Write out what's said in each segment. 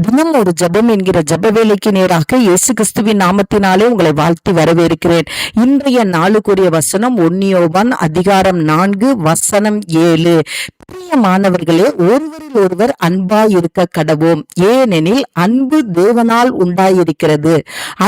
தினம் ஒரு ஜெபம் என்கிற ஜெப வேலைக்கு நேராக இயேசு கிறிஸ்துவின் நாமத்தினாலே உங்களை வாழ்த்தி வரவேற்கிறேன். இன்றைய நாளுக்குரிய வசனம் 1 யோவான் அதிகாரம் 4 வசனம் 7. பிரியமானவர்களே, ஒருவரில் ஒருவர் அன்பாய் இருக்க கடவோம், ஏனெனில் அன்பு தேவனால் உண்டாயிருக்கிறது.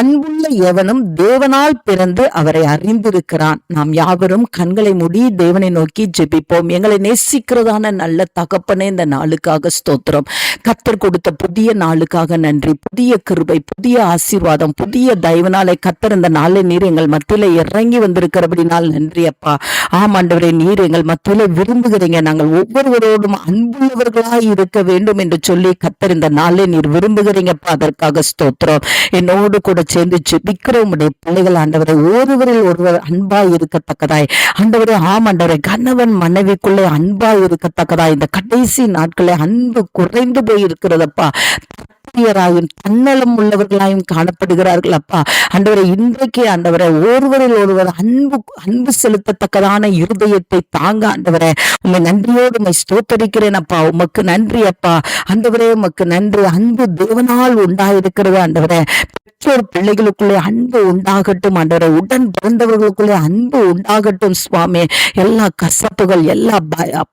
அன்புள்ள எவனும் தேவனால் பிறந்து அவரை அறிந்திருக்கிறான். நாம் யாவரும் கண்களை மூடி தேவனை நோக்கி ஜெபிப்போம். எங்களை நேசிக்கிறதான நல்ல தகப்பனே, இந்த நாளுக்காக ஸ்தோத்திரம். கர்த்தர் கொடுத்த புதிய நாளுக்காக நன்றி. புதிய கிருபை, புதிய ஆசீர்வாதம், புதிய தயவுனாலே கர்த்தர் இந்த நாளை நீர் எங்கள் மத்தியில இறங்கி வந்திருக்கிறபடினால் நன்றி அப்பா. ஆமாண்டவரே, நீர் எங்கள் மத்தியில விரும்புகிறீங்க. நாங்கள் ஒவ்வொருவரோடும் அன்புள்ளவர்களாய் இருக்க வேண்டும் என்று சொல்லி கர்த்தர் இந்த நாளை நீர் விரும்புகிறீங்கப்பா. அதற்காக ஸ்தோத்திரம். என்னோடு கூட சேர்ந்து ஜெபிக்கிற உம்முடைய பிள்ளைகள் ஆண்டவரை ஒருவரில் ஒருவர் அன்பாய் இருக்கத்தக்கதாய் ஆண்டவரே, ஆமாண்டவரை கணவன் மனைவிக்குள்ளே அன்பாய் இருக்கத்தக்கதாய் இந்த கடைசி நாட்களே அன்பு குறைந்து போய் இருக்கிறதப்பா. தன்னலம் உள்ளவர்களாயும் காணப்படுகிறார்கள் அப்பா. ஆண்டவரை இன்றைக்கு ஆண்டவரை ஒருவரில் ஒருவர் அன்பு செலுத்தத்தக்கதான இருதயத்தை தாங்க ஆண்டவரை. உண்மை நன்றியோடு உண்மை ஸ்தோத்தரிக்கிறேன் அப்பா. உமக்கு நன்றி அப்பா. ஆண்டவரே, உமக்கு நன்றி. அன்பு தேவனால் உண்டாயிருக்கிறது ஆண்டவரே. பெற்றோர் பிள்ளைகளுக்குள்ளே அன்பு உண்டாகட்டும் ஆண்டவரே. உடன் பிறந்தவர்களுக்குள்ளே அன்பு உண்டாகட்டும் சுவாமி. எல்லா கசப்புகள், எல்லா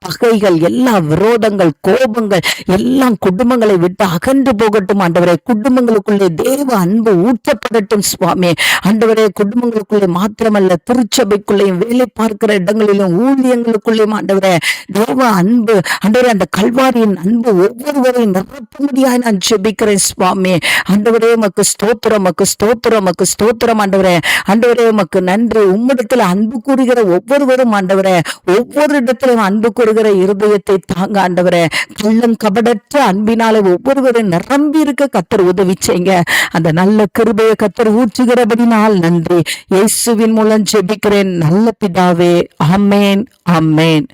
பகைகள், எல்லா விரோதங்கள், கோபங்கள் எல்லாம் குடும்பங்களை விட்டு அகன்று போகட்டும் ஆண்டவரே. குடும்பங்களுக்குள்ளே தேவ அன்பு ஊற்றப்படட்டும் சுவாமி. ஆண்டவரே, குடும்பங்களுக்குள்ளே மாத்திரமல்ல, திருச்சபைக்குள்ளேயும், வேலை பார்க்கிற இடங்களிலும், ஊழியங்களுக்குள்ளேயும் ஆண்டவரே தேவ அன்பு ஆண்டவரே, அந்த கல்வாரியின் அன்பு ஒவ்வொருவரையும் நிரப்ப முடியாது நான் ஜெபிக்கிறேன் சுவாமி. ஆண்டவரே, உமக்கு ஸ்தோத்திரம், உமக்கு ஸ்தோத்திரம், உமக்கு ஸ்தோத்திரம் ஆண்டவரே. ஆண்டவரே, உமக்கு நன்றி. உம்மிடத்துல அன்பு கூறுகிற ஒவ்வொருவரும் ஆண்டவரே, ஒவ்வொரு இடத்திலும் அன்பு கூறுகிற இருதயத்தை தாங்க ஆண்டவரே. கள்ளம் கபடற்ற அன்பினாலே ஒவ்வொருவரும் நிரம்பி இருக்க கர்த்தர் உதவி செய்யுங்க. அந்த நல்ல கிருபையை கர்த்தர் ஊற்றுகிறபடினால் நன்றி. இயேசுவின் மூலம் ஜெபிக்கிறேன் நல்ல பிதாவே. ஆமென், ஆமென்.